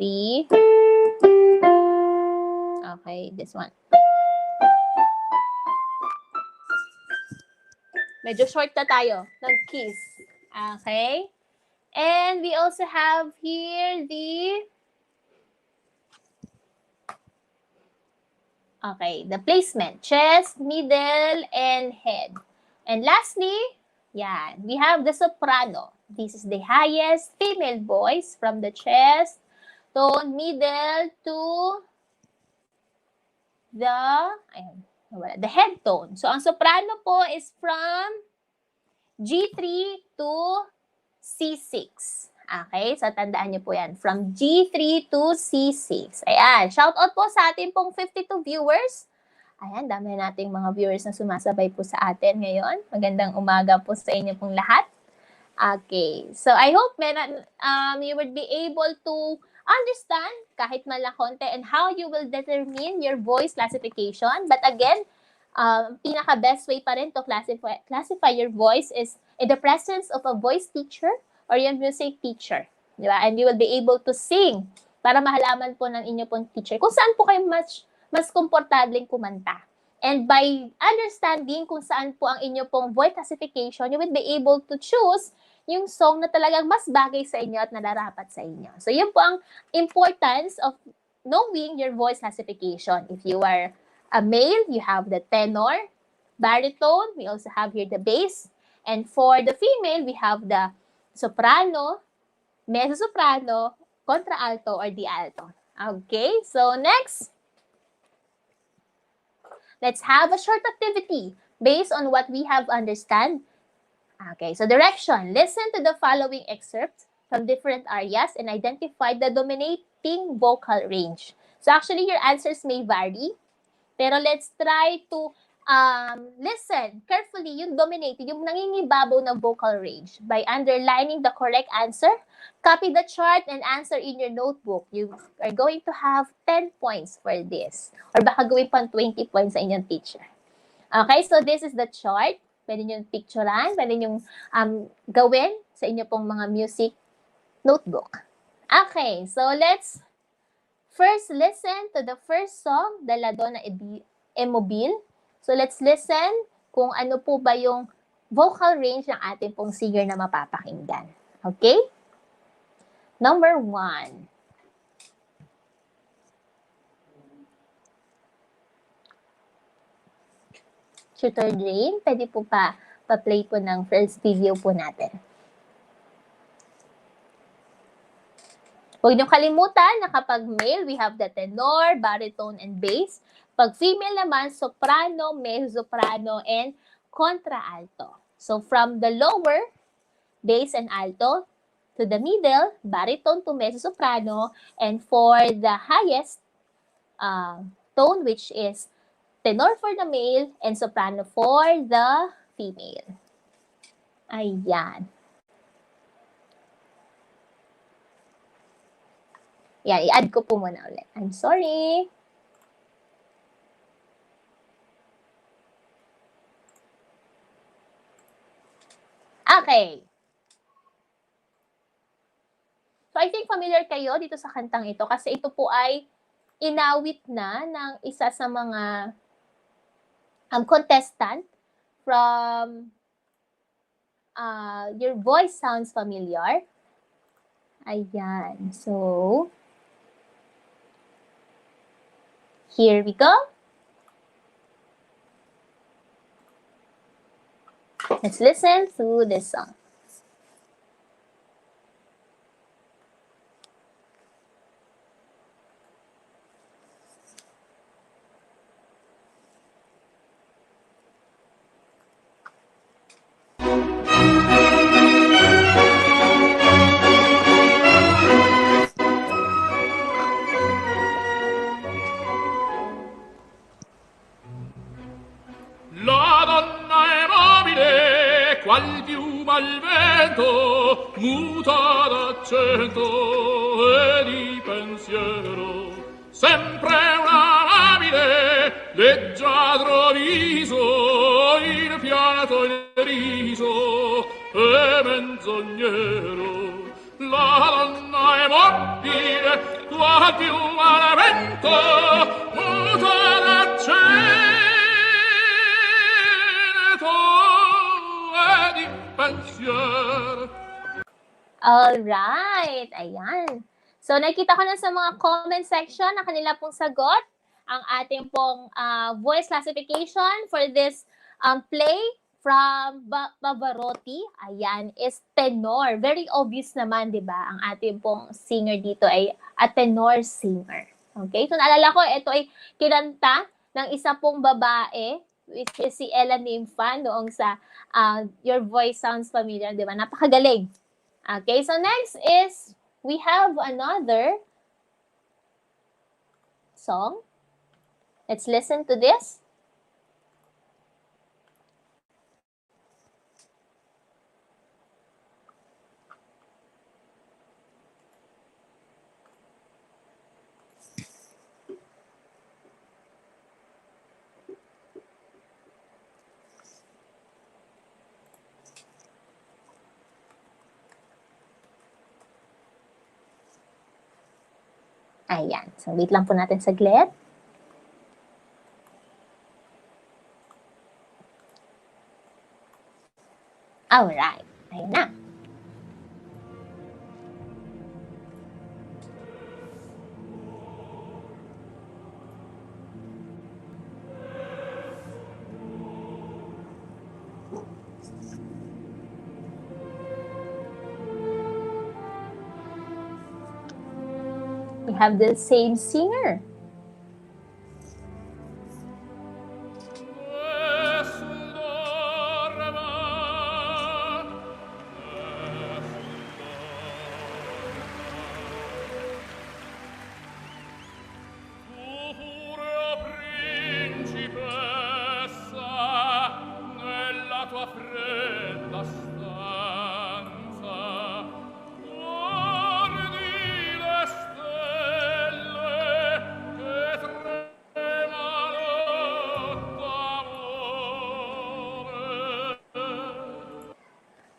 Okay, this one. Medyo short na tayo ng keys. Okay? And we also have here the placement, chest, middle, and head. And lastly, we have the soprano. This is the highest female voice from the chest, tone, middle to the head tone. So, ang soprano po is from G3 to C6. Okay? So, tandaan niyo po yan. From G3 to C6. Ayan. Shout out po sa ating pong 52 viewers. Ayan, dami nating mga viewers na sumasabay po sa atin ngayon. Magandang umaga po sa inyo pong lahat. Okay. So, I hope you would be able to understand kahit man lang konti and how you will determine your voice classification. But again, pinaka-best way pa rin to classify your voice is in the presence of a voice teacher or your music teacher. Di ba? And you will be able to sing para mahalaman po ng inyo pong teacher kung saan po kayo mas komportableng kumanta. And by understanding kung saan po ang inyo pong voice classification, you will be able to choose yung song na talagang mas bagay sa inyo at nararapat sa inyo. So, yun po ang importance of knowing your voice classification. If you are a male, you have the tenor, baritone, we also have here the bass. And for the female, we have the soprano, mezzo-soprano, contralto, or di-alto. Okay, so next. Let's have a short activity based on what we have understand. Okay, so direction. Listen to the following excerpts from different areas and identify the dominating vocal range. So actually, your answers may vary, pero let's try to listen carefully yung dominating, yung nangingibabaw na vocal range by underlining the correct answer. Copy the chart and answer in your notebook. You are going to have 10 points for this. Or baka gawin pang 20 points sa inyong teacher. Okay, so this is the chart. Pwede nyo picturean, pwede nyo gawin sa inyo pong mga music notebook. Okay, so let's first listen to the first song, Dala Donna e Mobile. So let's listen kung ano po ba yung vocal range ng ating pong singer na mapapakinggan. Okay? Number 1. Tutor Jane, pwede po pa-play po ng first video po natin. Huwag niyong kalimutan na kapag male, we have the tenor, baritone, and bass. Pag female naman, soprano, mezzo-soprano, and contralto. So from the lower, bass and alto, to the middle, baritone to mezzo-soprano, and for the highest tone, which is tenor for the male and soprano for the female. Ayan. Yan, i-add ko po muna ulit. I'm sorry. Okay. So, I think familiar kayo dito sa kantang ito kasi ito po ay inawit na ng isa sa mga contestant from Your Voice Sounds Familiar. Ayan. So, here we go. Let's listen to this song. La donna è mobile, qual piuma al vento, muta d'accento e di pensiero. Sempre una labile, leggiadro viso, il fiato il riso e menzognero. La donna è mobile, qual piuma al vento, muta d'accento di pensiero. Alright, ayan. So, nakita ko na sa mga comment section na kanila pong sagot ang ating pong voice classification for this play from Pavarotti. Ayan, is tenor. Very obvious naman, di ba? Ang ating pong singer dito ay a tenor singer. Okay? So, naalala ko, ito ay kinanta ng isa pong babae, which is si Ella Nympha noong sa Your Voice Sounds Familiar, di ba? Napakagaling. Okay, so next is, we have another song. Let's listen to this. Ayan. So, wait lang po natin saglit. Alright. Ayan na. We have the same singer.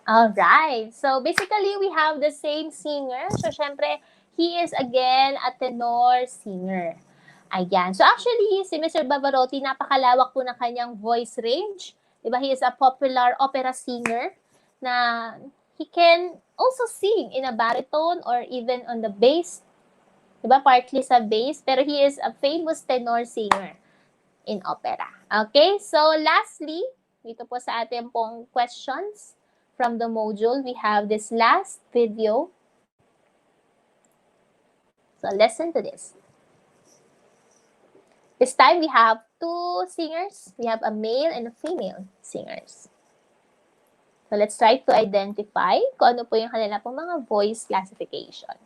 Alright. So, basically, we have the same singer. So, syempre, he is again a tenor singer. Ayan. So, actually, si Mr. Bavarotti, napakalawak po ng kanyang voice range. Diba? He is a popular opera singer na he can also sing in a baritone or even on the bass. Diba? Partly sa bass. Pero he is a famous tenor singer in opera. Okay? So, lastly, dito po sa ating pong questions from the module, we have this last video. So listen to this. This time we have two singers. We have a male and a female singers. So let's try to identify kung ano po yung kanila pong mga voice classification.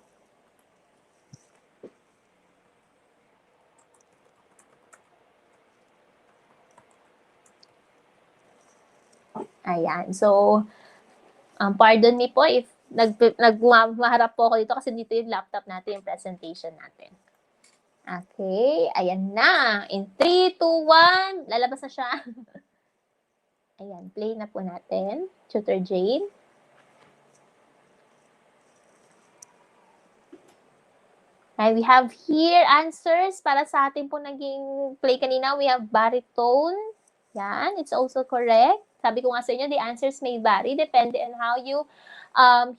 Ayan. So, pardon me po if nagmaharap po ako dito kasi dito yung laptop natin, yung presentation natin. Okay, ayan na. In 3, 2, 1, lalabas na siya. Ayan, play na po natin. Tutor Jane. And we have here answers para sa ating po naging play kanina. We have baritone. Yan, it's also correct. Sabi ko nga sa inyo, the answers may vary depende on how you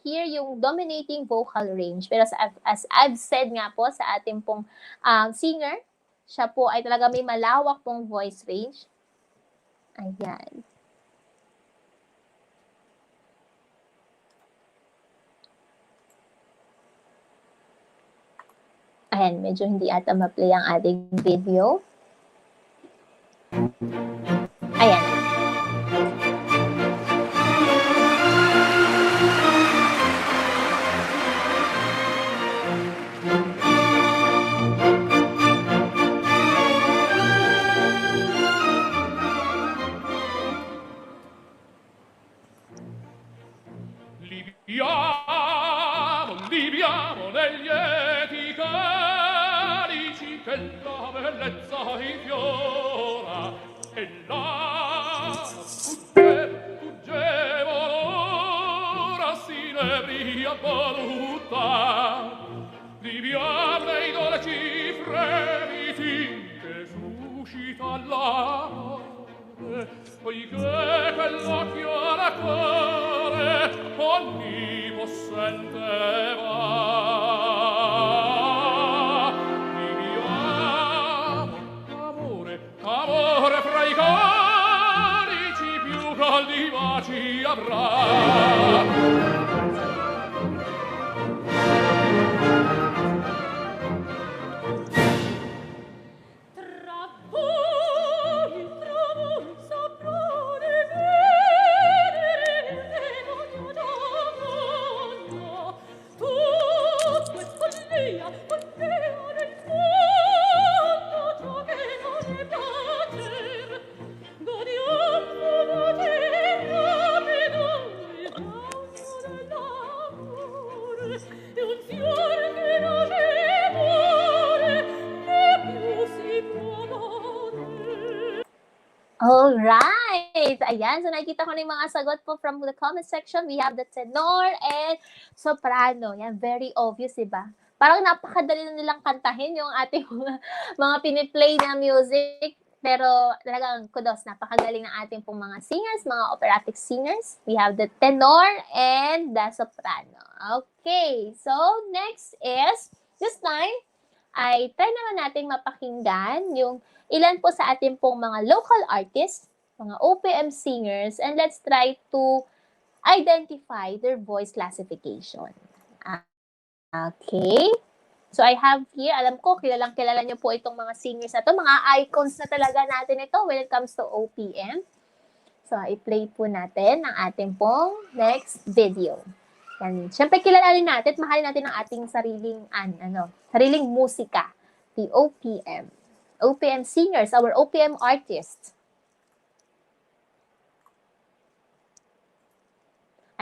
hear yung dominating vocal range. Pero as I've said nga po sa ating pong singer, siya po ay talaga may malawak pong voice range. Ayan. Ayan, medyo hindi ata ma-play ang ating video. Ayan. Libiamo negli eti calici che la bellezza infiora e là fuggevano ora si ne bria voluta libiam nei dolci fremiti che suscita l'amore poiché quell'occhio alla cuore onnipossente va. Viviamo, amore, amore fra i calici più caldi baci avrà. Alright! Ayan, so nakikita ko na yung mga sagot po from the comment section. We have the tenor and soprano. Yan, very obvious, diba? parang napakadali na nilang kantahin yung ating mga piniplay na music. Pero talagang kudos, napakagaling ng ating pong mga singers, mga operatic singers. We have the tenor and the soprano. Okay, so next is, this time, ay try naman nating mapakinggan yung ilan po sa ating pong mga local artists, mga OPM singers, and let's try to identify their voice classification. Okay. So I have here, alam ko, kilala niyo po itong mga singers na to. Mga icons na talaga natin ito when it comes to OPM. So i-play po natin ang ating pong next video. Yan. Siyempre, kilalanin natin at mahalin natin ang ating sariling musika. The OPM. OPM singers, our OPM artists.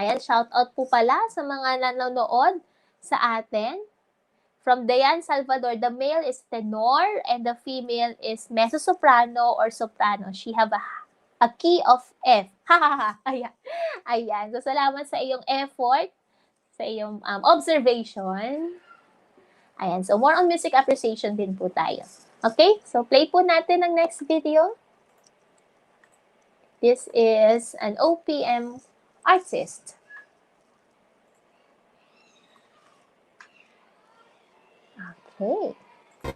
Ayan, shout out po pala sa mga nanonood sa atin. From Dayan Salvador, the male is tenor and the female is mezzo-soprano or soprano. She have a key of F. Ayan. Ayan. So, salamat sa iyong effort, sa iyong observation. Ayan. So, more on music appreciation din po tayo. Okay? So, play po natin ang next video. This is an OPM artist. Okay.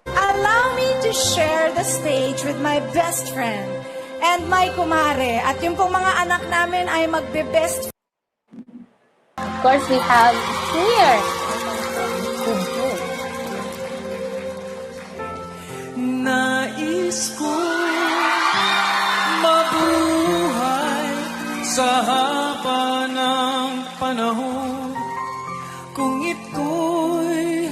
Allow me to share the stage with my best friend and my kumare. At yung pong mga anak namin ay magbe-best. Of course, we have here. Nais ko mabuhay sa haba ng panahon. Kung ito'y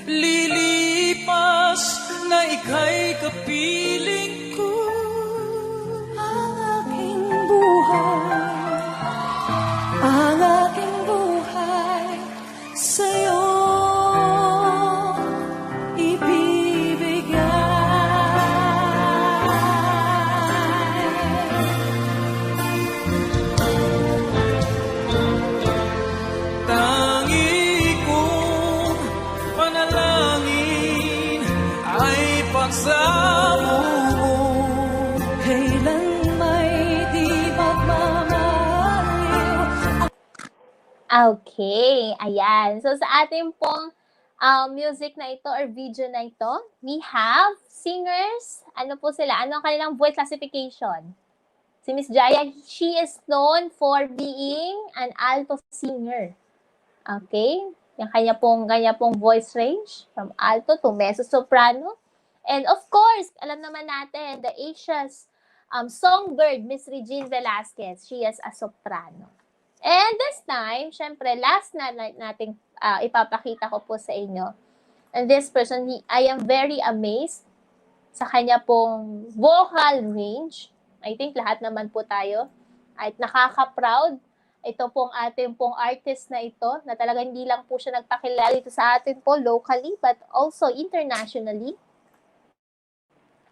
lilipas na ika'y kapiling ko. Ang aking buhay sa'yo Okay, ayan. So, sa ating pong music na ito or video na ito, we have singers. Ano po sila? Ano ang kanilang voice classification? Si Miss Jaya, she is known for being an alto singer. Okay? Yung kanya pong voice range, from alto to mezzo-soprano. And of course, alam naman natin, the Asia's songbird, Miss Regine Velasquez, she is a soprano. And this time, syempre, last na nating ipapakita ko po sa inyo. And this person, I am very amazed sa kanya pong vocal range. I think lahat naman po tayo ay nakaka-proud. Ito pong ating pong artist na ito, na talagang hindi lang po siya nagpakilala dito sa atin po locally, but also internationally.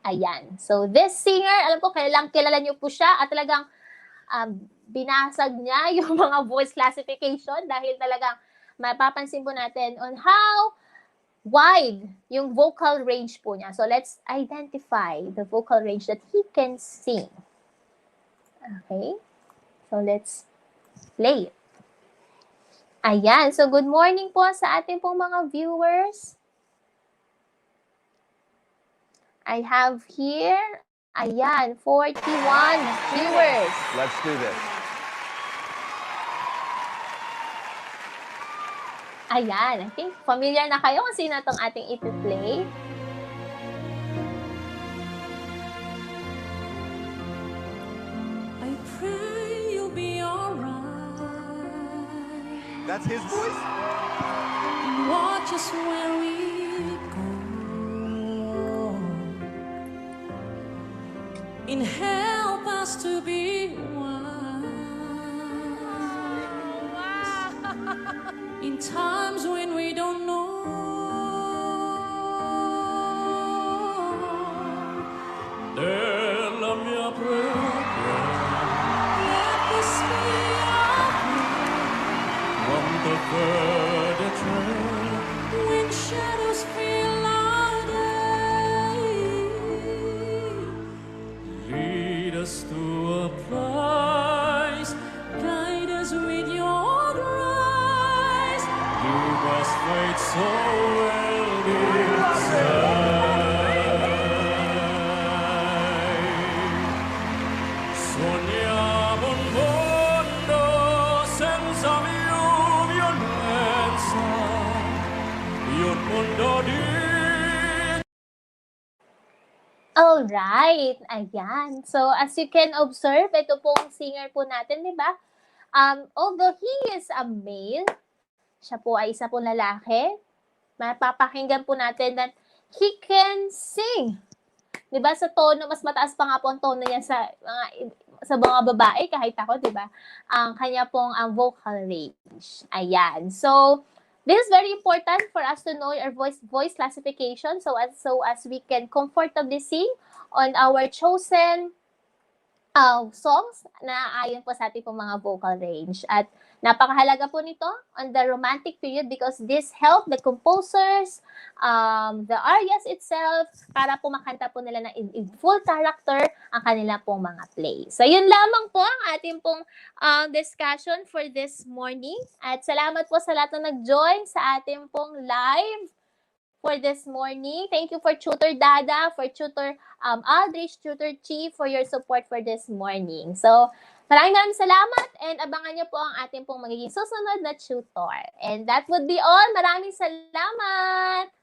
Ayan. So, this singer, alam ko, kilala niyo po siya at talagang binasag niya yung mga voice classification dahil talagang mapapansin po natin on how wide yung vocal range po niya. So, let's identify the vocal range that he can sing. Okay? So, let's play it. Ayan. So, good morning po sa ating pong mga viewers. I have here, ayan, 41 viewers. Let's do this. Ayan, I think familiar na kayo kung sino itong ating ETUlay. I pray you'll be alright. That's his voice? Watch us where we go. And help us to be wise. In times when we don't know. Della mia preghiera, Let this be our prayer. quanto fede c'è When it's so well designed. Sogniamo un mondo senza più violenza, un mondo di Alright, ayan. So, as you can observe, ito pong singer po natin, di ba? Although he is a male, siya po ay isa pong lalaki, mapapakinggan po natin that he can sing. Di ba? Sa tono, mas mataas pa nga po ang tono niya sa mga babae, kahit ako, di ba? Ang kanya pong vocal range. Ayan. So, this is very important for us to know our voice classification so as we can comfortably sing on our chosen songs na ayon po sa ating pong mga vocal range. At napakahalaga po nito on the romantic period because this help the composers, the arias itself, para po makanta po nila na in full character ang kanila pong mga play. So, yun lamang po ang ating pong discussion for this morning. At salamat po sa lahat na nag-join sa ating pong live for this morning. Thank you for Tutor Dada, for Tutor Aldrich, Tutor Chi, for your support for this morning. So, maraming salamat and abangan niyo po ang ating pong magiging susunod na tutor. And that would be all. Maraming salamat!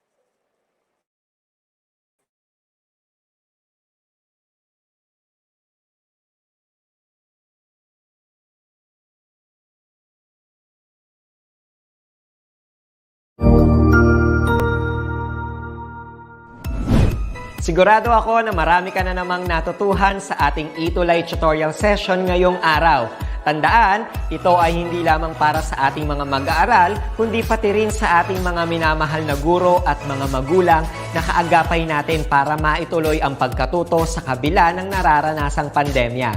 Sigurado ako na marami ka na namang natutuhan sa ating ETUlay tutorial session ngayong araw. Tandaan, ito ay hindi lamang para sa ating mga mag-aaral, kundi pati rin sa ating mga minamahal na guro at mga magulang na kaagapay natin para maituloy ang pagkatuto sa kabila ng nararanasang pandemya.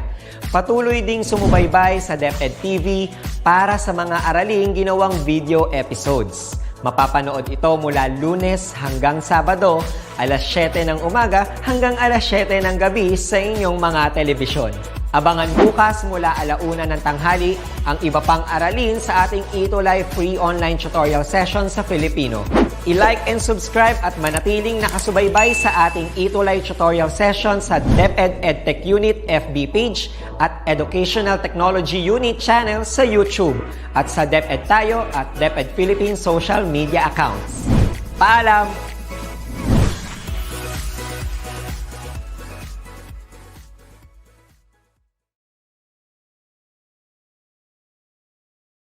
Patuloy ding sumubaybay sa DepEd TV para sa mga araling ginawang video episodes. Mapapanood ito mula Lunes hanggang Sabado, alas 7 ng umaga hanggang alas 7 ng gabi sa inyong mga telebisyon. Abangan bukas mula 1:00 ng tanghali ang iba pang aralin sa ating ETUlay free online tutorial session sa Filipino. I-like and subscribe at manatiling nakasubaybay sa ating ETUlay tutorial session sa DepEd Edtech Unit FB page at Educational Technology Unit channel sa YouTube at sa DepEd Tayo at DepEd Philippines social media accounts. Paalam!